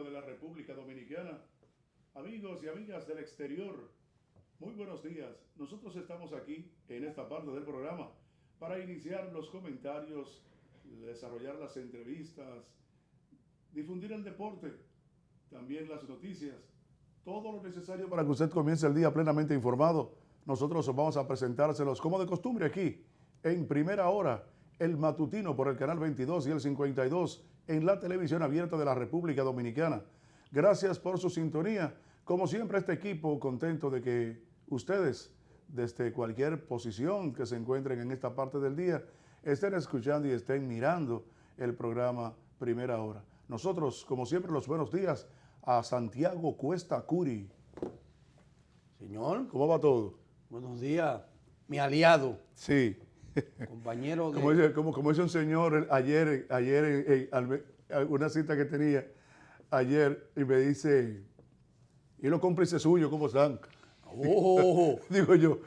de la República Dominicana, amigos y amigas del exterior, muy buenos días. Nosotros estamos aquí en esta parte del programa para iniciar los comentarios, desarrollar las entrevistas, difundir el deporte, también las noticias, todo lo necesario para que usted comience el día plenamente informado. Nosotros vamos a presentárselos como de costumbre aquí, en Primera Hora, el matutino por el canal 22 y el 52 en la televisión abierta de la República Dominicana. Gracias por su sintonía. Como siempre, este equipo contento de que ustedes, desde cualquier posición que se encuentren en esta parte del día, estén escuchando y estén mirando el programa Primera Hora. Nosotros, como siempre, los buenos días a Santiago Cuesta Curi. Señor, ¿Cómo va todo? buenos días, mi aliado, Sí. compañero de... Como dice un señor ayer una cita que tenía ayer, y me dice, ¿y los cómplices suyos cómo están? ¡Oh! Digo yo,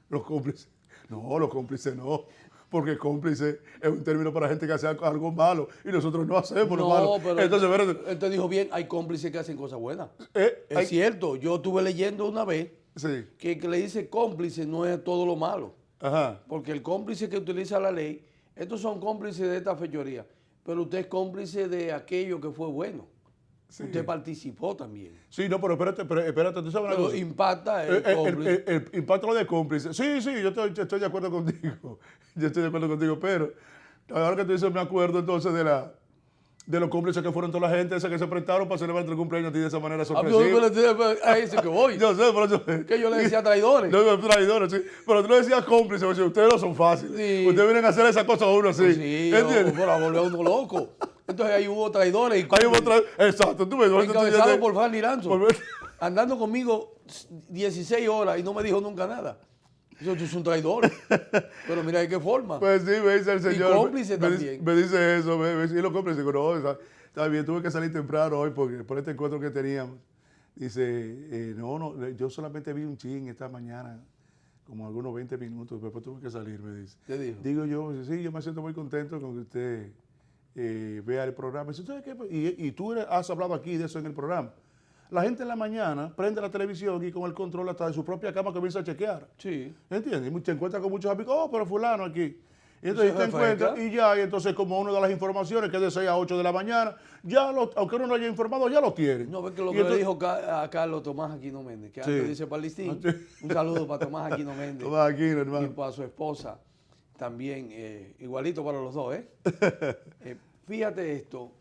los cómplices. No, los cómplices no. Porque cómplice es un término para gente que hace algo malo y nosotros no hacemos lo malo. pero Entonces, espérate. él te dijo bien, hay cómplices que hacen cosas buenas. Es Es cierto, yo estuve leyendo una vez Sí. que le dice cómplice no es todo lo malo. Ajá. Porque el cómplice que utiliza la ley, estos son cómplices de esta fechoría, pero usted es cómplice de aquello que fue bueno. Sí. Usted participó también. Sí, no, pero espérate, tú sabes una Pero cosa. impacta el cómplice. El impacto de cómplice. Sí, yo estoy de acuerdo contigo. Yo estoy de acuerdo contigo, pero ahora que tú dices, me acuerdo entonces de los cómplices que fueron toda la gente esa que se prestaron para celebrar el cumpleaños a ti de esa manera sorpresiva. A ese que voy. Yo sé, por eso. Que yo le decía traidores. No, traidores, sí. Pero tú no decías cómplices, porque ustedes no son fáciles. Sí. Ustedes vienen a hacer esa cosa a uno así. Sí, ¿Entiendes? pero a volver a uno loco. Entonces ahí hubo traidores. Y Ahí hubo exacto, tú ves. encabezado por Fanny Lanzo. Por- Andando conmigo 16 horas y no me dijo nunca nada. Yo es un traidor. Pero mira de qué forma. Pues sí, me dice el señor. cómplice también. Me dice eso, y los cómplices. Digo, no, está bien, tuve que salir temprano hoy por este encuentro que teníamos. Dice, no, yo solamente vi un chin esta mañana, como algunos 20 minutos, después tuve que salir, me dice. ¿Qué dijo? Digo yo, sí, yo me siento muy contento con que usted vea el programa. Dice, ¿usted qué? Y tú has hablado aquí de eso en el programa. La gente en la mañana prende la televisión y con el control hasta de su propia cama comienza a chequear. Sí. ¿Entiendes? Y te encuentras con muchos amigos, pero fulano aquí. Y entonces Se te refresca. encuentras y entonces como una de las informaciones que es de 6 a 8 de la mañana, aunque uno no haya informado, ya lo tiene. No, ves que lo Y que entonces- le dijo a Carlos Tomás Aquino Méndez, que Sí. antes dice Palestín. Un saludo para Tomás Aquino Méndez. Tomás Aquino, Y hermano. para su esposa también, igualito para los dos, ¿eh? Fíjate esto.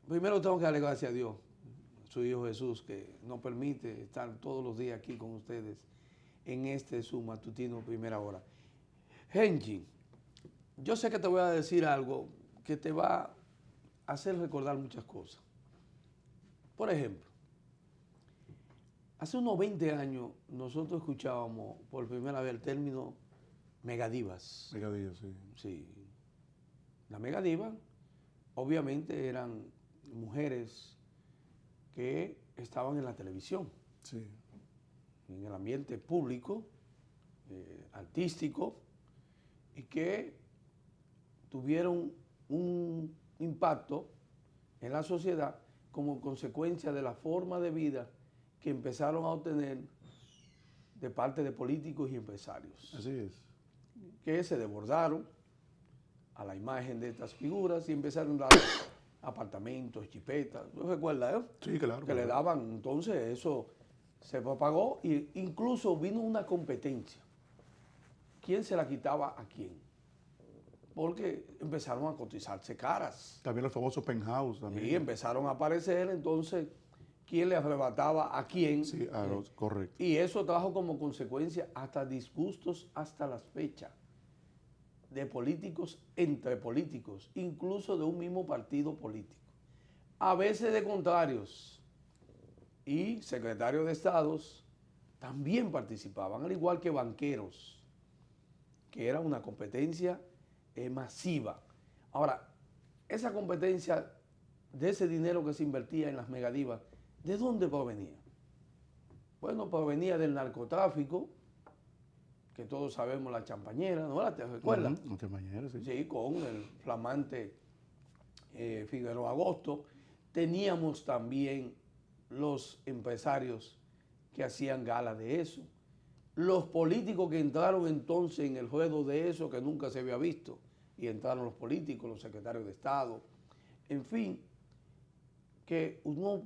Primero tengo que darle gracias a Dios, a su Hijo Jesús, que nos permite estar todos los días aquí con ustedes en este su matutino Primera Hora. Henry, yo sé que te voy a decir algo que te va a hacer recordar muchas cosas. Por ejemplo, hace unos 20 años nosotros escuchábamos por primera vez el término megadivas. Megadillo, sí. Sí. Las megadivas obviamente eran mujeres que estaban en la televisión, Sí. en el ambiente público, artístico, y que tuvieron un impacto en la sociedad como consecuencia de la forma de vida que empezaron a obtener de parte de políticos y empresarios, Así es. que se desbordaron a la imagen de estas figuras y empezaron a dar apartamentos, chipetas, ¿no recuerdas? Sí, claro. Que le daban, entonces eso se propagó e incluso vino una competencia. ¿Quién se la quitaba a quién? Porque empezaron a cotizarse caras. También los famosos penthouse también. Y empezaron a aparecer, entonces, ¿quién le arrebataba a quién? Sí, correcto. Y eso trajo como consecuencia hasta disgustos hasta las fechas de políticos entre políticos, incluso de un mismo partido político. A veces de contrarios. Y secretarios de estados también participaban, al igual que banqueros, que era una competencia masiva. Ahora, esa competencia de ese dinero que se invertía en las megadivas, ¿de dónde provenía? Bueno, provenía del narcotráfico, que todos sabemos la champañera, ¿no? ¿Te recuerdas? La champañera, sí. Sí, con el flamante Figueroa Agosto, teníamos también los empresarios que hacían gala de eso, los políticos que entraron entonces en el juego de eso que nunca se había visto, y entraron los políticos, los secretarios de Estado, en fin, que uno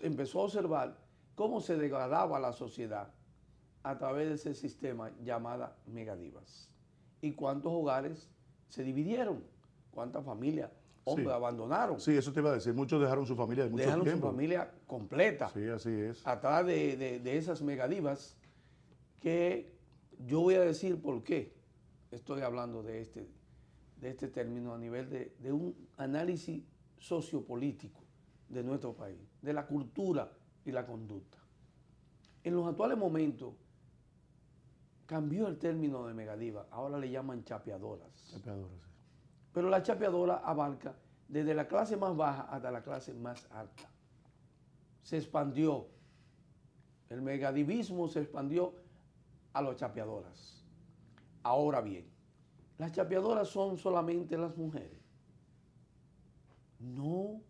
empezó a observar cómo se degradaba la sociedad a través de ese sistema llamada megadivas. Y cuántos hogares se dividieron, cuántas familias, hombres, Sí. abandonaron. Sí, eso te iba a decir. Muchos dejaron su familia de mucho Dejaron tiempo. su familia completa. Sí, así es. Atrás de esas megadivas, que yo voy a decir por qué estoy hablando de este término a nivel de un análisis sociopolítico de nuestro país, de la cultura y la conducta. En los actuales momentos cambió el término de megadiva, ahora le llaman chapeadoras. Chapeadoras, sí. Pero la chapeadora abarca desde la clase más baja hasta la clase más alta. Se expandió, el megadivismo se expandió a las chapeadoras. Ahora bien, ¿las chapeadoras son solamente las mujeres? No.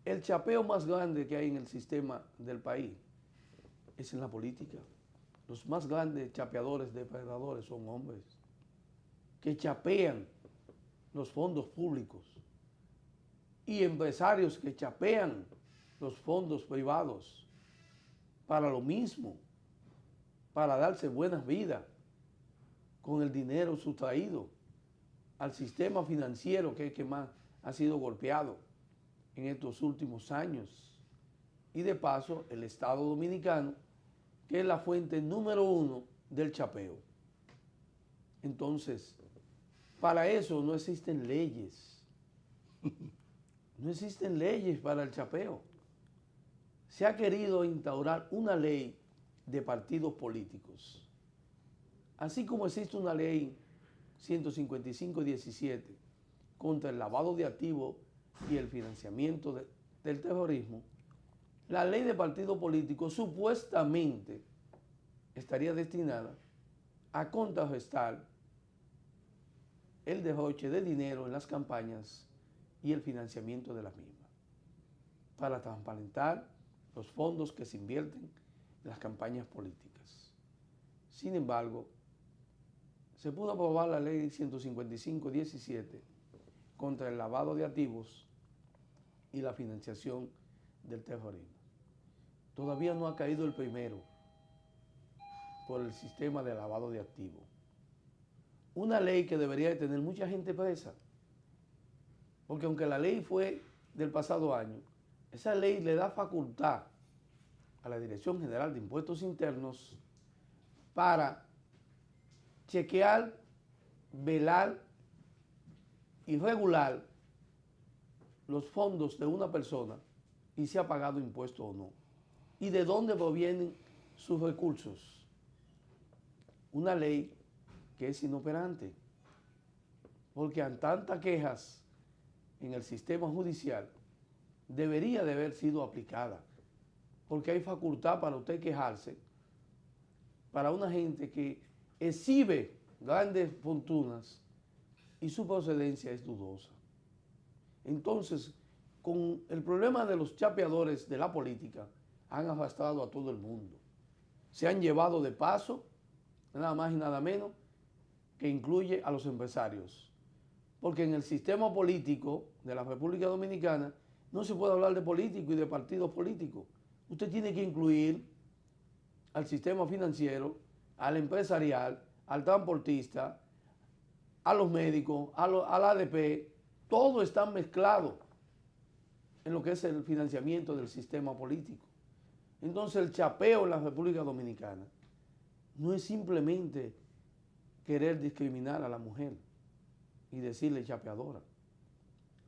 El chapeo más grande que hay en el sistema del país es en la política. Los más grandes chapeadores, depredadores son hombres que chapean los fondos públicos y empresarios que chapean los fondos privados para lo mismo, para darse buenas vidas con el dinero sustraído al sistema financiero que es el que más ha sido golpeado en estos últimos años. Y de paso, el Estado Dominicano, que es la fuente número 1 del chapeo. Entonces, para eso no existen leyes. No existen leyes para el chapeo. Se ha querido instaurar una ley de partidos políticos. Así como existe una ley 155-17 contra el lavado de activos y el financiamiento del terrorismo, la ley de partidos políticos supuestamente estaría destinada a contrarrestar el derroche de dinero en las campañas y el financiamiento de las mismas, para transparentar los fondos que se invierten en las campañas políticas. Sin embargo, se pudo aprobar la ley 155-17 contra el lavado de activos y la financiación del terrorismo. Todavía no ha caído el primero por el sistema de lavado de activos. Una ley que debería de tener mucha gente presa, porque aunque la ley fue del pasado año, esa ley le da facultad a la Dirección General de Impuestos Internos para chequear, velar y regular los fondos de una persona y si ha pagado impuestos o no, y de dónde provienen sus recursos. Una ley que es inoperante, porque ante tantas quejas en el sistema judicial, debería de haber sido aplicada, porque hay facultad para usted quejarse para una gente que exhibe grandes fortunas y su procedencia es dudosa. Entonces, con el problema de los chapeadores de la política, han arrastrado a todo el mundo. Se han llevado de paso, nada más y nada menos, que incluye a los empresarios. Porque en el sistema político de la República Dominicana no se puede hablar de políticos y de partidos políticos. Usted tiene que incluir al sistema financiero, al empresarial, al transportista, a los médicos, al ADP. Todo está mezclado en lo que es el financiamiento del sistema político. Entonces el chapeo en la República Dominicana no es simplemente querer discriminar a la mujer y decirle chapeadora.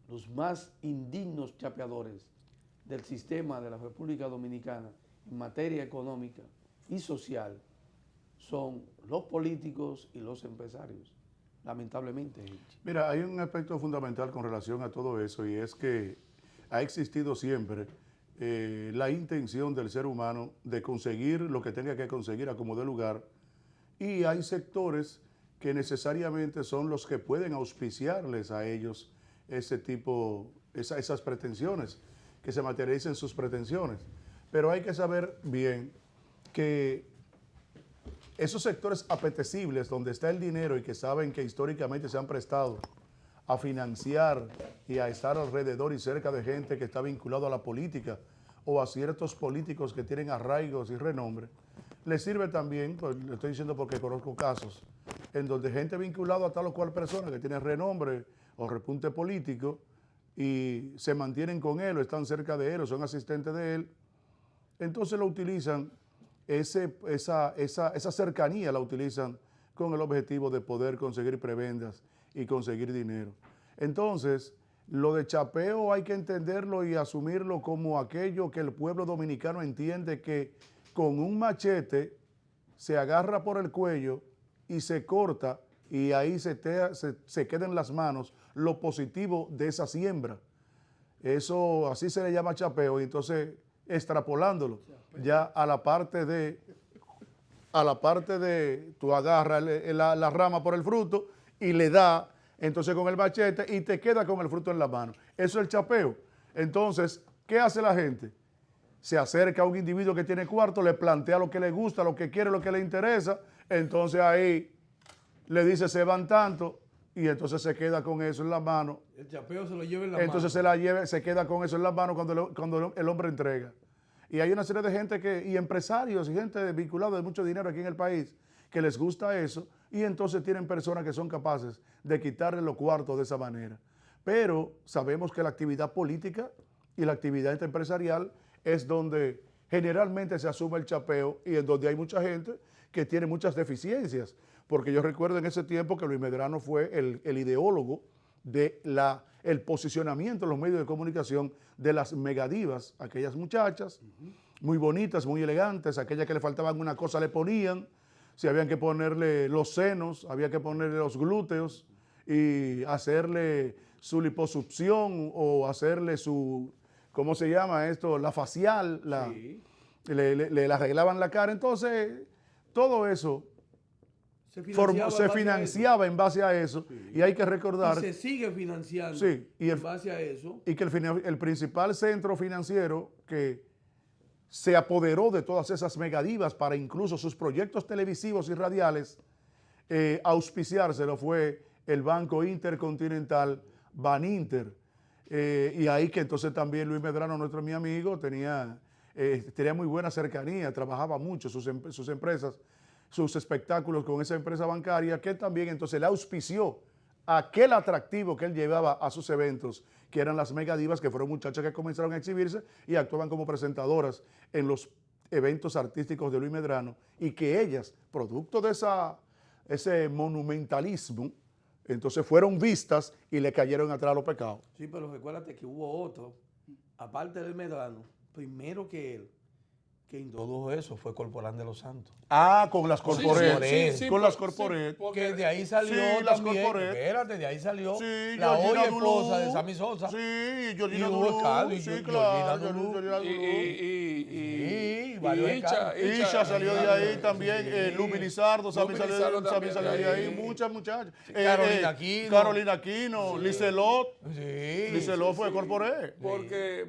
Los más indignos chapeadores del sistema de la República Dominicana en materia económica y social son los políticos y los empresarios, lamentablemente. Mira, hay un aspecto fundamental con relación a todo eso, y es que ha existido siempre la intención del ser humano de conseguir lo que tenga que conseguir a como dé lugar, y hay sectores que necesariamente son los que pueden auspiciarles a ellos ese tipo, esas pretensiones, que se materialicen sus pretensiones. Pero hay que saber bien que esos sectores apetecibles donde está el dinero y que saben que históricamente se han prestado a financiar y a estar alrededor y cerca de gente que está vinculado a la política o a ciertos políticos que tienen arraigos y renombre, les sirve también, pues, le estoy diciendo porque conozco casos, en donde gente vinculada a tal o cual persona que tiene renombre o repunte político y se mantienen con él o están cerca de él o son asistentes de él, entonces lo utilizan, esa cercanía la utilizan con el objetivo de poder conseguir prebendas y conseguir dinero. Entonces, lo de chapeo hay que entenderlo y asumirlo como aquello que el pueblo dominicano entiende que con un machete se agarra por el cuello y se corta y ahí se queda en las manos lo positivo de esa siembra. Eso así se le llama chapeo y entonces extrapolándolo ya a la parte de tú agarras la rama por el fruto y le da entonces con el machete y te queda con el fruto en la mano. Eso es el chapeo. Entonces, ¿qué hace la gente? Se acerca a un individuo que tiene cuarto, le plantea lo que le gusta, lo que quiere, lo que le interesa, entonces ahí le dice se van tanto y entonces se queda con eso en la mano. El chapeo se lo lleva en la mano. Entonces se queda con eso en la mano cuando el hombre entrega. Y hay una serie de gente y empresarios y gente vinculada de mucho dinero aquí en el país que les gusta eso y entonces tienen personas que son capaces de quitarle los cuartos de esa manera. Pero sabemos que la actividad política y la actividad empresarial es donde generalmente se asume el chapeo y en donde hay mucha gente que tiene muchas deficiencias. Porque yo recuerdo en ese tiempo que Luis Medrano fue el ideólogo el posicionamiento en los medios de comunicación de las megadivas, aquellas muchachas muy bonitas, muy elegantes, aquellas que le faltaban una cosa le ponían, si habían que ponerle los senos, había que ponerle los glúteos y hacerle su liposucción o hacerle su, ¿cómo se llama esto? La facial, Sí. le arreglaban la cara. Entonces, todo eso se financiaba en base a eso. Sí. Y hay que recordar... Y se sigue financiando sí, en base a eso. Y que el principal centro financiero que se apoderó de todas esas megadivas para incluso sus proyectos televisivos y radiales auspiciárselo fue el Banco Intercontinental, Baninter. Y ahí que entonces también Luis Medrano, mi amigo, tenía muy buena cercanía, trabajaba mucho sus empresas, sus espectáculos con esa empresa bancaria, que también entonces le auspició aquel atractivo que él llevaba a sus eventos, que eran las megadivas, que fueron muchachas que comenzaron a exhibirse y actuaban como presentadoras en los eventos artísticos de Luis Medrano, y que ellas, producto de ese monumentalismo, entonces fueron vistas y le cayeron atrás los pecados. Sí, pero recuérdate que hubo otro, aparte del Medrano, primero que él, que introdujo eso fue Corporán de los Santos. Ah, con las corporetas. Sí, con las corporetas. Porque de ahí salió también, espérate, de ahí salió la hoy esposa de Sammy Sosa. Sí, Georgina Dulú. Sí, claro. Y Isha salió de ahí también. Lumi Lizardo, Sammy salió de ahí. Muchas muchachas. Carolina Aquino, Licelot. Sí. Licelot fue corporé. Porque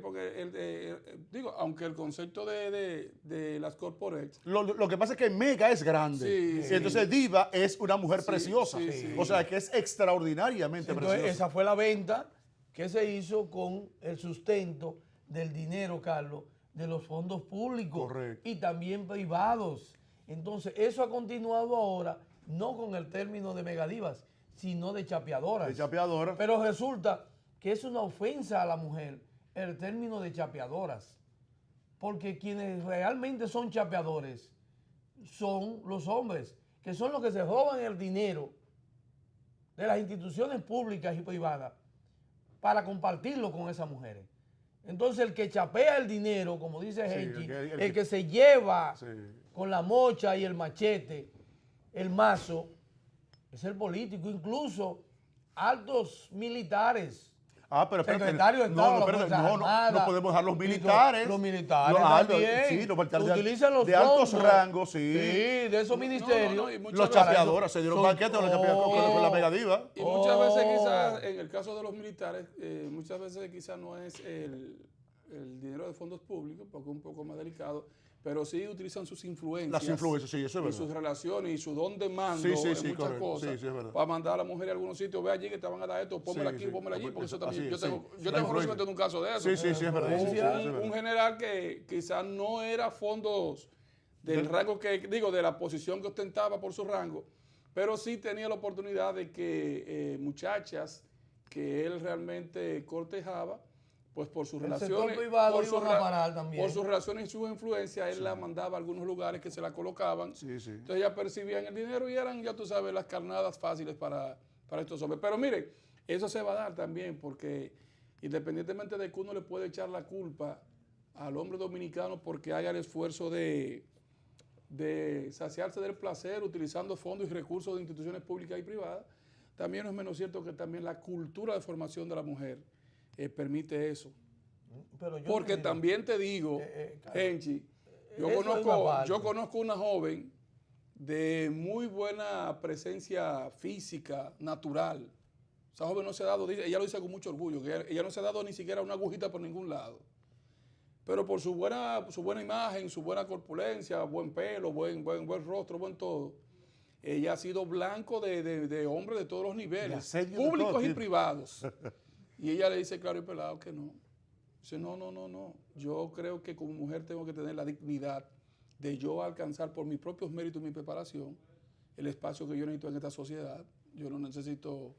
digo, aunque el concepto de las corporates. Lo que pasa es que Mega es grande. Y entonces Diva es una mujer preciosa. O sea, que es extraordinariamente preciosa. Esa fue la venta que se hizo con el sustento del dinero, Carlos, de los fondos públicos. Correcto. Y también privados. Entonces, eso ha continuado ahora, no con el término de megadivas, sino de chapeadoras. De chapeadoras. Pero resulta que es una ofensa a la mujer el término de chapeadoras. Porque quienes realmente son chapeadores son los hombres, que son los que se roban el dinero de las instituciones públicas y privadas para compartirlo con esas mujeres. Entonces el que chapea el dinero, como dice Henry, el que se lleva con la mocha y el machete, el mazo, es el político, incluso altos militares. pero espérate, secretario de Estado, no, espérate, no podemos dejar los militares. Los militares también. Sí, los militares utilizan los de altos fondos, rangos, sí. Sí, de esos ministerios. y muchas Los veces- chapeadores, se dieron banquetes con los chapeadores, con la megadiva. Y muchas veces quizás, en el caso de los militares, muchas veces quizás no es el dinero de fondos públicos, porque es un poco más delicado, pero sí utilizan sus influencias. Las influencias, sí, eso es y verdad. sus relaciones y su don de mando Sí, en sí, muchas correcto. cosas Sí, es verdad. para mandar a la mujer a algunos sitios, ve allí que te van a dar esto, pónmela Sí, aquí, sí. pómela allí, porque eso también, Así yo es, tengo, sí. yo La tengo influencia. conocimiento de un caso de eso. Sí, sí, sí, es verdad. Sí, sí, sí, es verdad. Un general que quizás no era fondos del rango de la posición que ostentaba por su rango, pero sí tenía la oportunidad de que muchachas que él realmente cortejaba, pues por sus El sector relaciones, privado por, iban a parar también. por sus relaciones y sus influencias, él la mandaba a algunos lugares que se la colocaban. Sí, sí. Entonces ya percibían el dinero y eran, ya tú sabes, las carnadas fáciles para estos hombres. Pero mire, eso se va a dar también porque independientemente de que uno le puede echar la culpa al hombre dominicano porque haya el esfuerzo de saciarse del placer utilizando fondos y recursos de instituciones públicas y privadas, también no es menos cierto que también la cultura de formación de la mujer permite eso. Pero yo Porque te digo, también te digo, claro. Genchi, Eso es una parte. yo conozco una joven de muy buena presencia física, natural. Esa joven no se ha dado, ella lo dice con mucho orgullo, que ella no se ha dado ni siquiera una agujita por ningún lado. Pero por su buena imagen, su buena corpulencia, buen pelo, buen rostro, buen todo, ella ha sido blanco de hombres de todos los niveles, asedio de públicos todo y tipo. privados. Y ella le dice claro y pelado que no. Dice, no. Yo creo que como mujer tengo que tener la dignidad de yo alcanzar por mis propios méritos y mi preparación el espacio que yo necesito en esta sociedad. Yo no necesito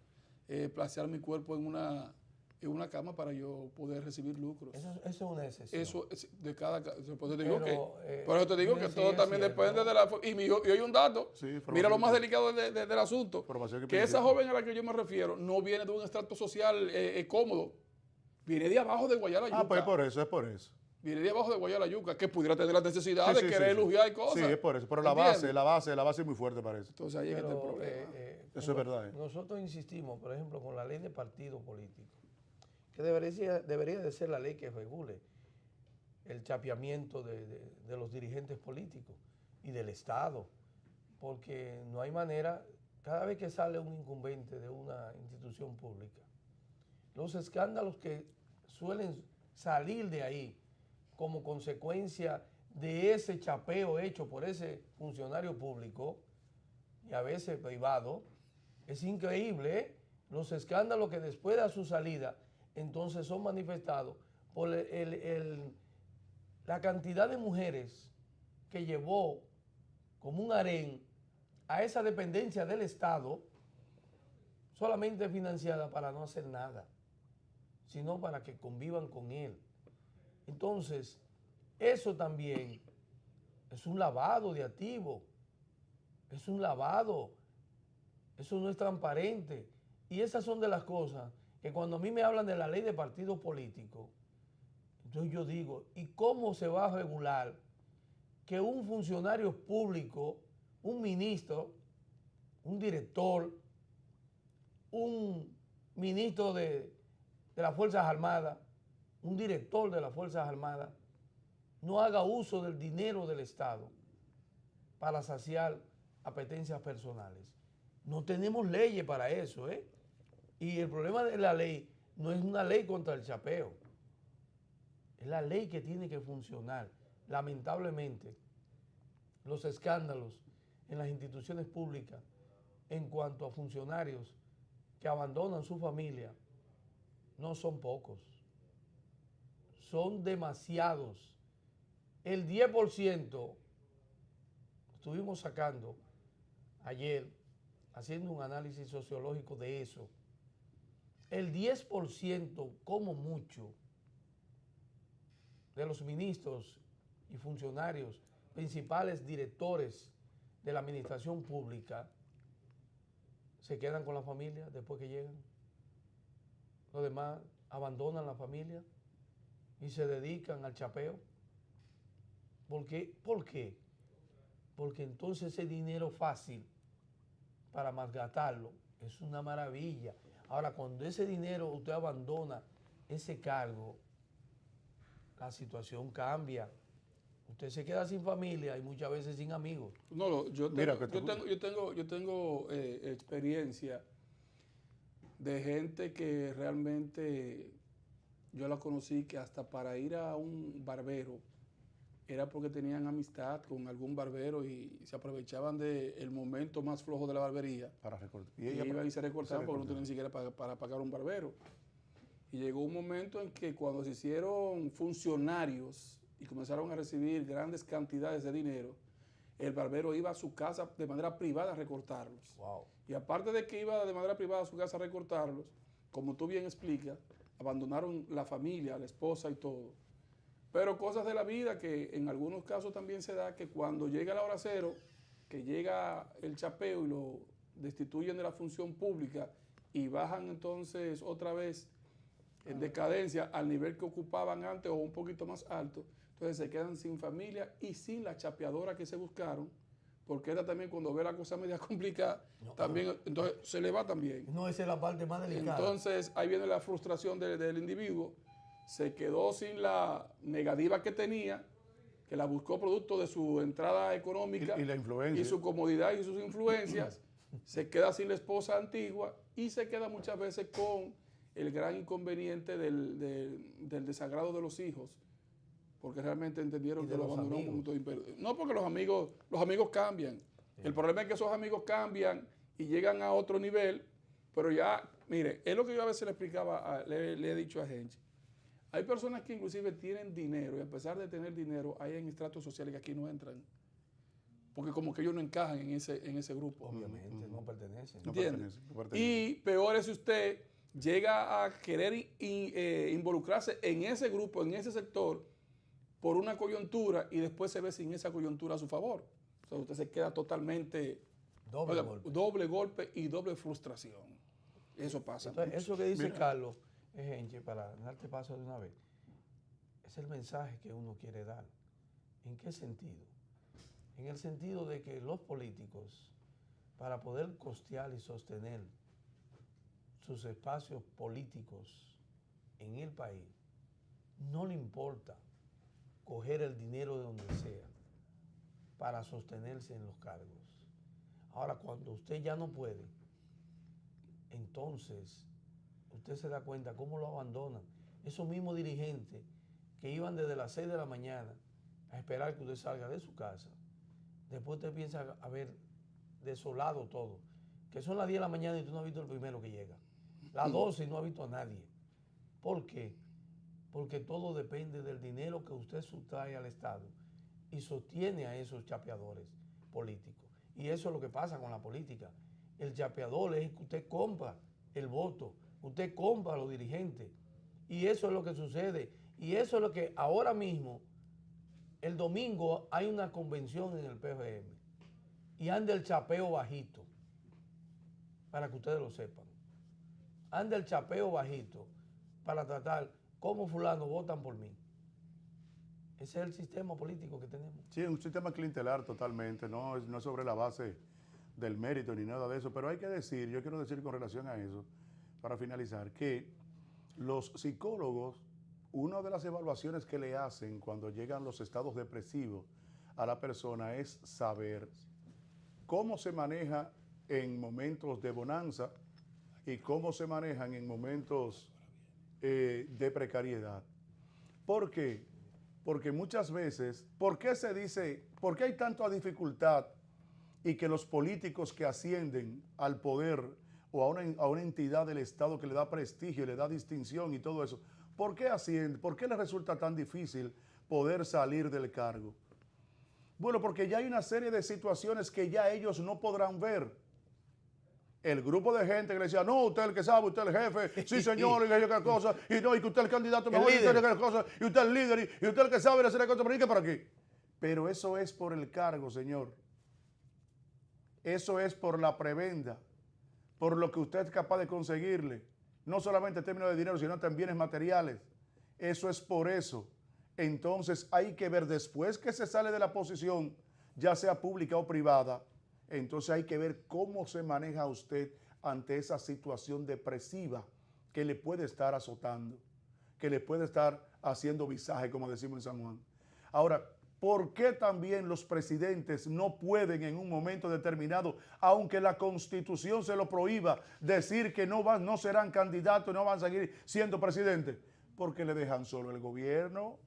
placear mi cuerpo en una cama para yo poder recibir lucros. Eso es una excepción. Eso es de cada caso. Por eso te digo Pero, por eso te digo que sí, todo es también cierto. depende de la... Y hay un dato, Sí, información mira lo más que- delicado del asunto, Información que que esa principio. joven a la que yo me refiero no viene de un estrato social cómodo, viene de abajo de Guayala Yuca. Pues es por eso. Viene de abajo de Guayala Yuca, que pudiera tener la necesidad Sí, de sí, querer sí, sí. elogiar y cosas. Sí, es por eso. Pero ¿Entiendes? la base es muy fuerte para eso. Entonces ahí es que está el Pero, problema. Eso es verdad. Nosotros insistimos, por ejemplo, con la ley de partido político, que debería de ser la ley que regule el chapeamiento de los dirigentes políticos y del Estado, porque no hay manera, cada vez que sale un incumbente de una institución pública, los escándalos que suelen salir de ahí como consecuencia de ese chapeo hecho por ese funcionario público y a veces privado, es increíble, ¿eh? Los escándalos que después de su salida entonces son manifestados por la cantidad de mujeres que llevó como un harén a esa dependencia del Estado, solamente financiada para no hacer nada, sino para que convivan con él. Entonces, eso también es un lavado de activos, es un lavado, eso no es transparente. Y esas son de las cosas que cuando a mí me hablan de la ley de partidos políticos, entonces yo digo, ¿y cómo se va a regular que un funcionario público, un ministro, un director, un ministro de las Fuerzas Armadas, un director de las Fuerzas Armadas, no haga uso del dinero del Estado para saciar apetencias personales? No tenemos leyes para eso, ¿eh? Y el problema de la ley no es una ley contra el chapeo, es la ley que tiene que funcionar. Lamentablemente, los escándalos en las instituciones públicas en cuanto a funcionarios que abandonan su familia no son pocos, son demasiados. El 10%, estuvimos sacando ayer, haciendo un análisis sociológico de eso, el 10% como mucho de los ministros y funcionarios, principales directores de la administración pública, se quedan con la familia después que llegan. Los demás abandonan la familia y se dedican al chapeo. ¿Por qué? Porque entonces ese dinero fácil para malgastarlo es una maravilla. Ahora, cuando ese dinero usted abandona ese cargo, la situación cambia. Usted se queda sin familia y muchas veces sin amigos. No, yo Mira, tengo experiencia de gente que realmente yo la conocí que hasta para ir a un barbero era porque tenían amistad con algún barbero y se aprovechaban del momento más flojo de la barbería. Para recortar. Y iban y se recortaban porque no tenían ni siquiera para pagar un barbero. Y llegó un momento en que cuando se hicieron funcionarios y comenzaron a recibir grandes cantidades de dinero, el barbero iba a su casa de manera privada a recortarlos. Wow. Y aparte de que iba de manera privada a su casa a recortarlos, como tú bien explicas, abandonaron la familia, la esposa y todo. Pero cosas de la vida que en algunos casos también se da que cuando llega la hora cero, que llega el chapeo y lo destituyen de la función pública y bajan entonces otra vez en decadencia al nivel que ocupaban antes o un poquito más alto, entonces se quedan sin familia y sin la chapeadora que se buscaron, porque ella también cuando ve la cosa media complicada, también entonces se le va también. No, esa es la parte más delicada. Entonces ahí viene la frustración del individuo, se quedó sin la negativa que tenía, que la buscó producto de su entrada económica Y la influencia. y su comodidad y sus influencias, se queda sin la esposa antigua y se queda muchas veces con el gran inconveniente del desagrado de los hijos, porque realmente entendieron que lo abandonó un punto de imperio. No, porque los amigos cambian. Sí. El problema es que esos amigos cambian y llegan a otro nivel, pero ya, mire, es lo que yo a veces le explicaba, le he dicho a gente. Hay personas que inclusive tienen dinero y a pesar de tener dinero, hay en estratos sociales que aquí no entran. Porque como que ellos no encajan en ese grupo. Obviamente, no pertenecen. No ¿Entiendes? pertenece. Y peor es si usted llega a querer involucrarse en ese grupo, en ese sector, por una coyuntura y después se ve sin esa coyuntura a su favor. O sea, usted se queda totalmente doble golpe y doble frustración. Eso pasa. Entonces, eso que dice Carlos, gente, para darte paso de una vez, es el mensaje que uno quiere dar. ¿En qué sentido? En el sentido de que los políticos, para poder costear y sostener sus espacios políticos en el país, no le importa coger el dinero de donde sea para sostenerse en los cargos. Ahora, cuando usted ya no puede, entonces usted se da cuenta cómo lo abandonan. Esos mismos dirigentes que iban desde las 6 de la mañana a esperar que usted salga de su casa, después usted piensa haber desolado todo, que son las 10 de la mañana y tú no has visto el primero que llega. Las 12 y no ha visto a nadie. ¿Por qué? Porque todo depende del dinero que usted sustrae al Estado y sostiene a esos chapeadores políticos. Y eso es lo que pasa con la política. El chapeador es que usted compra el voto, usted compra a los dirigentes. Y eso es lo que sucede. Y eso es lo que ahora mismo, el domingo, hay una convención en el PRM y anda el chapeo bajito, para que ustedes lo sepan. Anda el chapeo bajito para tratar cómo fulano votan por mí. Ese es el sistema político que tenemos. Sí, es un sistema clientelar totalmente, no es sobre la base del mérito ni nada de eso, pero hay que decir, yo quiero decir con relación a eso, para finalizar, que los psicólogos, una de las evaluaciones que le hacen cuando llegan los estados depresivos a la persona es saber cómo se maneja en momentos de bonanza y cómo se manejan en momentos de precariedad. ¿Por qué? Porque muchas veces, ¿por qué se dice, por qué hay tanta dificultad y que los políticos que ascienden al poder o a una entidad del Estado que le da prestigio, le da distinción y todo eso, ¿por qué ascienden? ¿Por qué les resulta tan difícil poder salir del cargo? Bueno, porque ya hay una serie de situaciones que ya ellos no podrán ver. El grupo de gente que le decía, no, usted es el que sabe, usted es el jefe, sí señor, y que cosa, y no, y que usted es el candidato mejor, y usted es el cosa, y usted es el líder, y usted es el que sabe hacer cosas, pero ¿y qué para qué? Pero eso es por el cargo, señor. Eso es por la prebenda, por lo que usted es capaz de conseguirle, no solamente en términos de dinero, sino también bienes materiales. Eso es por eso. Entonces hay que ver después que se sale de la posición, ya sea pública o privada, entonces hay que ver cómo se maneja usted ante esa situación depresiva que le puede estar azotando, que le puede estar haciendo visaje, como decimos en San Juan. Ahora, ¿por qué también los presidentes no pueden en un momento determinado, aunque la Constitución se lo prohíba, decir que no serán candidatos, no van a seguir siendo presidentes? Porque le dejan solo el gobierno.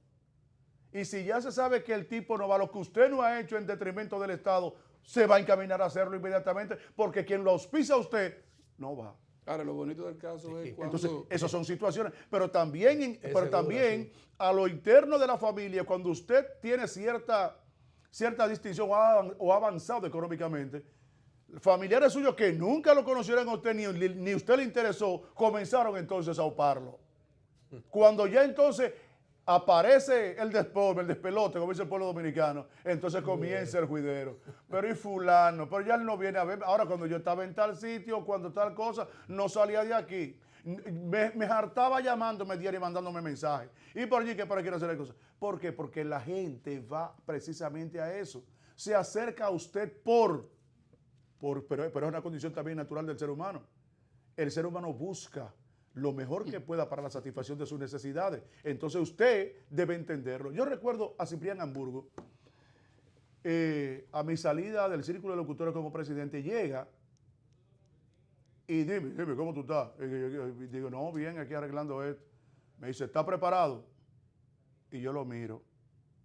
Y si ya se sabe que el tipo no va, lo que usted no ha hecho en detrimento del Estado, se va a encaminar a hacerlo inmediatamente, porque quien lo auspicia a usted no va. Ahora, lo bonito del caso es cuando... Entonces, esas son situaciones, pero también a lo interno de la familia, cuando usted tiene cierta distinción o ha avanzado económicamente, familiares suyos que nunca lo conocieron a usted ni usted le interesó, comenzaron entonces a auparlo. Cuando ya entonces aparece el despelote, como dice el pueblo dominicano, entonces comienza el juidero. Pero y fulano, pero ya él no viene a ver. Ahora cuando yo estaba en tal sitio, cuando tal cosa, no salía de aquí. Me hartaba llamándome diario y mandándome mensajes. Y por allí que por aquí no hacer cosas. ¿Por qué? Porque la gente va precisamente a eso. Se acerca a usted pero es una condición también natural del ser humano. El ser humano busca lo mejor que pueda para la satisfacción de sus necesidades. Entonces usted debe entenderlo. Yo recuerdo a Ciprián Hamburgo, a mi salida del Círculo de Locutores como presidente, llega y dime, ¿cómo tú estás? Y digo, no, bien, aquí arreglando esto. Me dice, ¿está preparado? Y yo lo miro.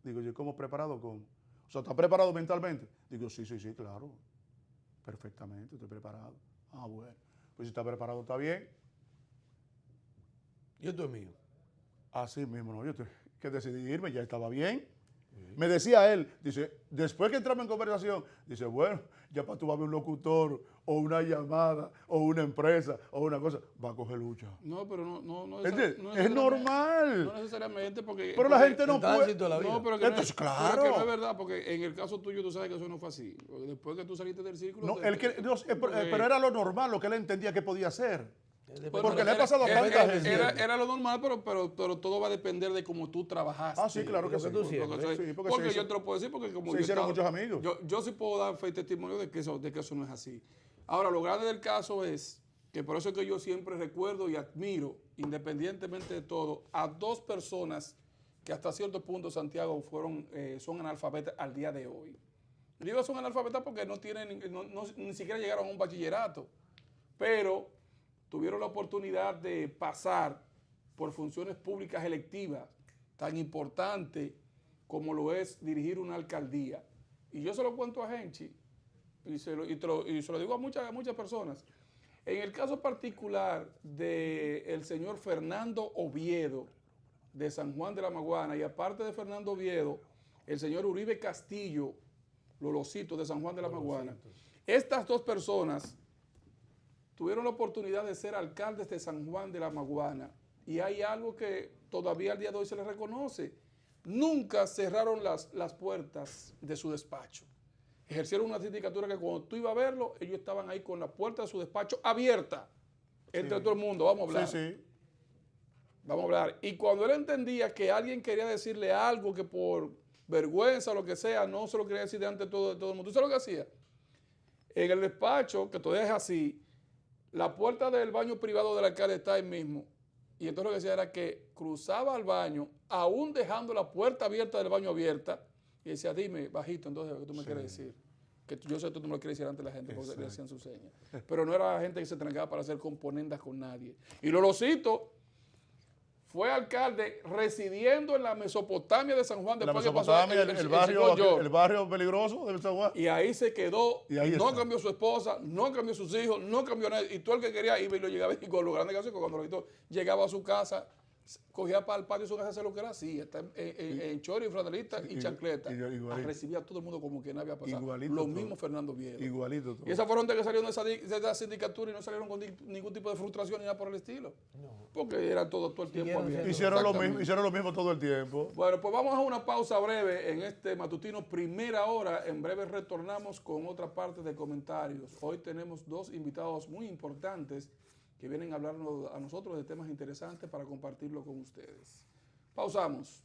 Digo, ¿yo cómo preparado? ¿Cómo? O sea, ¿está preparado mentalmente? Digo, sí, claro. Perfectamente, estoy preparado. Ah, bueno. Pues si está preparado, está bien. Y esto es mío. Así mismo, no, yo que decidí irme, ya estaba bien. Me decía él, dice, después que entramos en conversación, dice, bueno, ya para tú vas a ver un locutor o una llamada o una empresa o una cosa, va a coger lucha. No, pero no es normal. No necesariamente porque... Pero la gente no puede. No, pero que Entonces, claro. Pero que no es verdad, porque en el caso tuyo tú sabes que eso no fue así. Después que tú saliste del círculo... No, pero era lo normal, lo que él entendía que podía hacer. Pero Porque le ha pasado a tanta gente. Era lo normal, pero todo va a depender de cómo tú trabajaste. Ah, sí, claro que sí. Porque yo te lo puedo decir, porque como se hicieron muchos amigos. Yo sí puedo dar fe y testimonio de que eso no es así. Ahora, lo grande del caso es que por eso es que yo siempre recuerdo y admiro, independientemente de todo, a dos personas que hasta cierto punto, Santiago, son analfabetas al día de hoy. Digo son analfabetas porque ni siquiera llegaron a un bachillerato, pero tuvieron la oportunidad de pasar por funciones públicas electivas tan importantes como lo es dirigir una alcaldía. Y yo se lo cuento a Genchi y se lo digo a muchas personas. En el caso particular del señor Fernando Oviedo de San Juan de la Maguana, y aparte de Fernando Oviedo, el señor Uribe Castillo, Lolosito de San Juan de la Maguana, estas dos personas tuvieron la oportunidad de ser alcaldes de San Juan de la Maguana, y hay algo que todavía al día de hoy se les reconoce. Nunca cerraron las puertas de su despacho. Ejercieron una sindicatura que cuando tú ibas a verlo, ellos estaban ahí con la puerta de su despacho abierta entre todo el mundo. Vamos a hablar. Sí. Vamos a hablar. Y cuando él entendía que alguien quería decirle algo que por vergüenza o lo que sea, no se lo quería decir delante de todo el mundo. ¿Tú sabes lo que hacía? En el despacho, que todavía es así, la puerta del baño privado del alcalde está ahí mismo. Y entonces lo que hacía era que cruzaba al baño, aún dejando la puerta abierta del baño abierta, y decía, dime, bajito, entonces, ¿qué tú me quieres decir? Que yo sé que tú no me lo quieres decir ante la gente, porque le hacían sus señas. Pero no era la gente que se trancaba para hacer componendas con nadie. Y Lolosito fue alcalde residiendo en la Mesopotamia de San Juan. La Después Mesopotamia, el barrio peligroso de San Juan. Y ahí se quedó, Y ahí no está. cambió su esposa, no cambió sus hijos, no cambió nada. Y todo el que quería iba y lo llegaba, y con lo grande que hacía, cuando Lolito llegaba a su casa, cogía para el patio de su casa a hacer lo que era así, está en chori, franelita y chancleta. Recibía a todo el mundo como que no había pasado. Igualito Lo todo. mismo Fernando Viedo. Igualito todo. Y esas fueron de que salieron de esa sindicatura y no salieron con ningún tipo de frustración ni nada por el estilo. No. Porque era todo el tiempo abierto. Hicieron lo mismo todo el tiempo. Bueno, pues vamos a una pausa breve en este matutino primera hora. En breve retornamos con otra parte de comentarios. Hoy tenemos dos invitados muy importantes que vienen a hablarnos a nosotros de temas interesantes para compartirlo con ustedes. Pausamos.